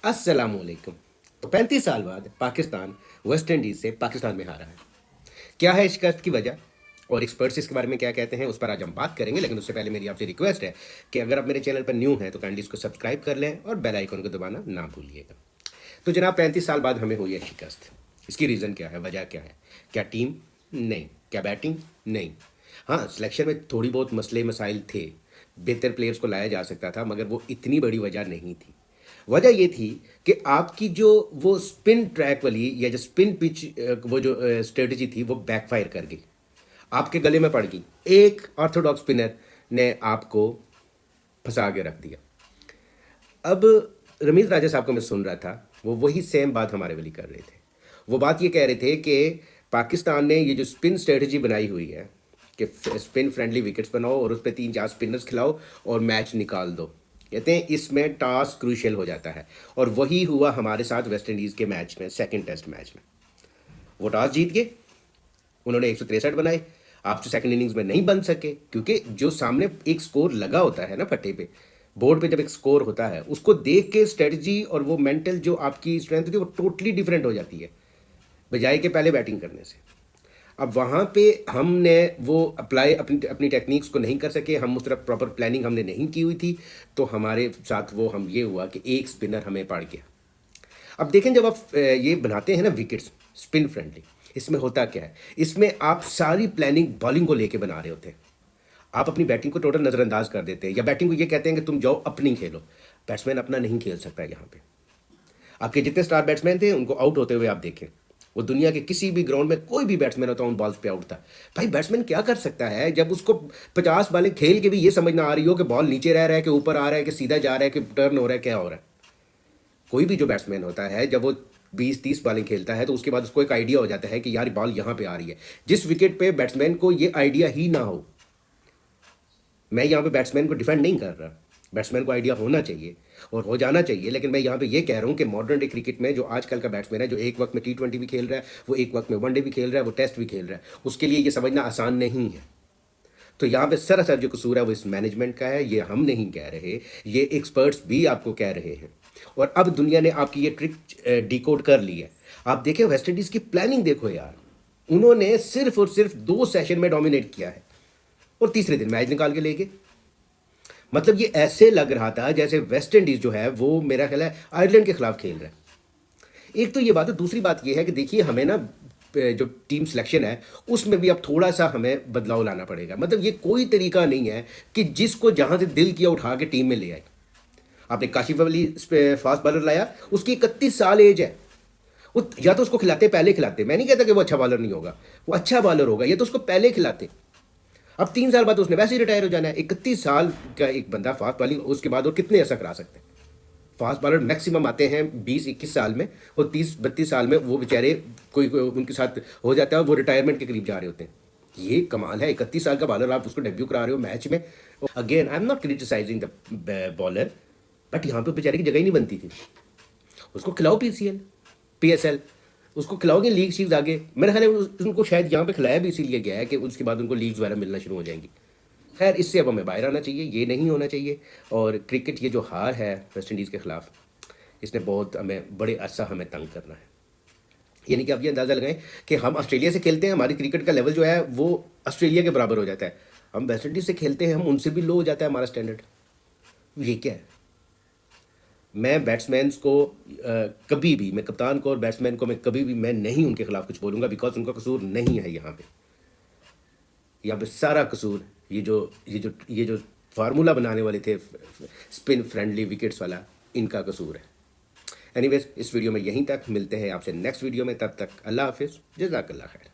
अस्सलामुअलैकुम। तो 35 साल बाद पाकिस्तान वेस्ट इंडीज़ से पाकिस्तान में हारा है। क्या है शिकस्त की वजह और एक्सपर्ट्स इसके बारे में क्या कहते हैं, उस पर आज हम बात करेंगे। लेकिन उससे पहले मेरी आपसे रिक्वेस्ट है कि अगर आप मेरे चैनल पर न्यू हैं तो काइंडली इसको सब्सक्राइब कर लें और बेल आइकन को दबाना ना भूलिएगा। तो जनाब, 35 साल बाद हमें हुई है शिकस्त। इसकी रीज़न क्या है, वजह क्या है? क्या टीम? नहीं। क्या बैटिंग? नहीं। हाँ, सिलेक्शन में थोड़ी बहुत मसले मसाइल थे, बेहतर प्लेयर्स को लाया जा सकता था, मगर वो इतनी बड़ी वजह नहीं थी। वजह ये थी कि आपकी जो वो स्पिन ट्रैक वाली या जो स्पिन पिच वो जो स्ट्रेटजी थी वो बैकफायर कर गई, आपके गले में पड़ गई। एक ऑर्थोडॉक्स स्पिनर ने आपको फंसा के रख दिया। अब रमीज राजा साहब को मैं सुन रहा था, वो वही सेम बात हमारे वाली कर रहे थे। वो बात ये कह रहे थे कि पाकिस्तान ने ये जो स्पिन स्ट्रेटजी बनाई हुई है कि स्पिन फ्रेंडली विकेट्स बनाओ और उस पर 3-4 स्पिनर्स खिलाओ और मैच निकाल दो। कहते हैं इसमें टॉस क्रूशियल हो जाता है, और वही हुआ हमारे साथ वेस्ट इंडीज़ के मैच में, सेकंड टेस्ट मैच में। वो टॉस जीत गए, उन्होंने 163 बनाए। आप तो सेकंड इनिंग्स में नहीं बन सके, क्योंकि जो सामने एक स्कोर लगा होता है ना फट्टे पे, बोर्ड पे जब एक स्कोर होता है उसको देख के स्ट्रेटजी और वो मेंटल जो आपकी स्ट्रेंथ होती है वो टोटली डिफरेंट हो जाती है, बजाय के पहले बैटिंग करने से। अब वहाँ पे हमने वो अप्लाई अपनी अपनी टेक्निक्स को नहीं कर सके, हम उस तरह प्रॉपर प्लानिंग हमने नहीं की हुई थी, तो हमारे साथ वो हम ये हुआ कि एक स्पिनर हमें पड़ गया। अब देखें, जब आप ये बनाते हैं ना विकेट्स स्पिन फ्रेंडली, इसमें होता क्या है, इसमें आप सारी प्लानिंग बॉलिंग को लेके बना रहे होते हैं। आप अपनी बैटिंग को टोटल नज़रअंदाज कर देते हैं, या बैटिंग को ये कहते हैं कि तुम जाओ अपनी खेलो। बैट्समैन अपना नहीं खेल सकता है। यहाँ पे आपके जितने स्टार बैट्समैन थे उनको आउट होते हुए आप देखें, वो दुनिया के किसी भी ग्राउंड में कोई भी बैट्समैन होता है उन बॉल्स पे आउट था। भाई, बैट्समैन क्या कर सकता है जब उसको 50 बॉलें खेल के भी ये समझ ना आ रही हो कि बॉल नीचे रह रहा है कि ऊपर आ रहा है कि सीधा जा रहा है कि टर्न हो रहा है, क्या हो रहा है। कोई भी जो बैट्समैन होता है जब वो 20-30 बॉलें खेलता है तो उसके बाद उसको एक आइडिया हो जाता है कि यार बॉल यहाँ पे आ रही है। जिस विकेट पे बैट्समैन को ये आइडिया ही ना हो, मैं यहाँ पे बैट्समैन को डिफेंड नहीं कर रहा, बैट्समैन को आइडिया होना चाहिए और हो जाना चाहिए, लेकिन मैं यहाँ पे ये कह रहा हूँ कि मॉडर्न डे क्रिकेट में जो आजकल का बैट्समैन है, जो एक वक्त में T20 भी खेल रहा है, वो एक वक्त में वनडे भी खेल रहा है, वो टेस्ट भी खेल रहा है, उसके लिए ये समझना आसान नहीं है। तो यहाँ पे सरासर जो कसूर है वो इस मैनेजमेंट का है, ये हम नहीं कह रहे, ये एक्सपर्ट्स भी आपको कह रहे हैं। और अब दुनिया ने आपकी ये ट्रिक डिकोड कर ली है। आप देखें वेस्ट इंडीज़ की प्लानिंग देखो यार, उन्होंने सिर्फ और सिर्फ 2 सेशन में डोमिनेट किया है और तीसरे दिन मैच निकाल के ले गए। मतलब ये ऐसे लग रहा था जैसे वेस्ट इंडीज़ जो है वो मेरा ख्याल है आयरलैंड के खिलाफ खेल रहा है। एक तो ये बात है, दूसरी बात ये है कि देखिए हमें ना जो टीम सिलेक्शन है उसमें भी अब थोड़ा सा हमें बदलाव लाना पड़ेगा। मतलब ये कोई तरीका नहीं है कि जिसको जहाँ से दिल किया उठा के टीम में ले आए। आपने काशिफ अली फास्ट बॉलर लाया, उसकी 31 साल एज है। वो या तो उसको खिलाते, पहले खिलाते, मैं नहीं कहता कि वो अच्छा बॉलर नहीं होगा, वो अच्छा बॉलर होगा, या तो उसको पहले खिलाते। अब 3 साल बाद उसने वैसे ही रिटायर हो जाना है। 31 साल का एक बंदा फास्ट बॉलिंग, उसके बाद और कितने ऐसा करा सकते हैं? फास्ट बॉलर मैक्सिमम आते हैं 20-21 साल में, और 30-32 साल में वो बेचारे कोई उनके साथ हो जाता है, वो रिटायरमेंट के करीब जा रहे होते हैं। ये कमाल है, 31 साल का बॉलर आप उसको डेब्यू करा रहे हो मैच में। Again I am not criticising the bowler, but यहाँ पे बेचारे की जगह ही नहीं बनती थी। उसको खिलाओ PSL, उसको खिलाओगे लीग शीग्स आगे। मेरे ख्याल है उनको शायद यहाँ पे खिलाया भी इसीलिए गया है कि उसके बाद उनको लीग्स वगैरह मिलना शुरू हो जाएंगी। खैर, इससे अब हमें बाहर आना चाहिए, ये नहीं होना चाहिए। और क्रिकेट ये जो हार है वेस्ट इंडीज़ के ख़िलाफ़, इसने बहुत हमें बड़े अरसा हमें तंग करना है। यानी कि आप ये अंदाज़ा लगाएं कि हम ऑस्ट्रेलिया से खेलते हैं, हमारी क्रिकेट का लेवल जो है वो ऑस्ट्रेलिया के बराबर हो जाता है। हम वेस्ट इंडीज़ से खेलते हैं, हम उनसे भी लो हो जाता है हमारा स्टैंडर्ड। ये क्या है? मैं बैट्समैन को कभी भी, मैं कप्तान को और बैट्समैन को मैं कभी भी, मैं नहीं उनके खिलाफ कुछ बोलूँगा, बिकॉज उनका कसूर नहीं है। यहाँ पे सारा कसूर ये जो फार्मूला बनाने वाले थे स्पिन फ्रेंडली विकेट्स वाला, इनका कसूर है। एनीवेज, इस वीडियो में यहीं तक, मिलते हैं आपसे नेक्स्ट वीडियो में, तब तक अल्लाह हाफिज़, जज़ाकल्लाह खैर।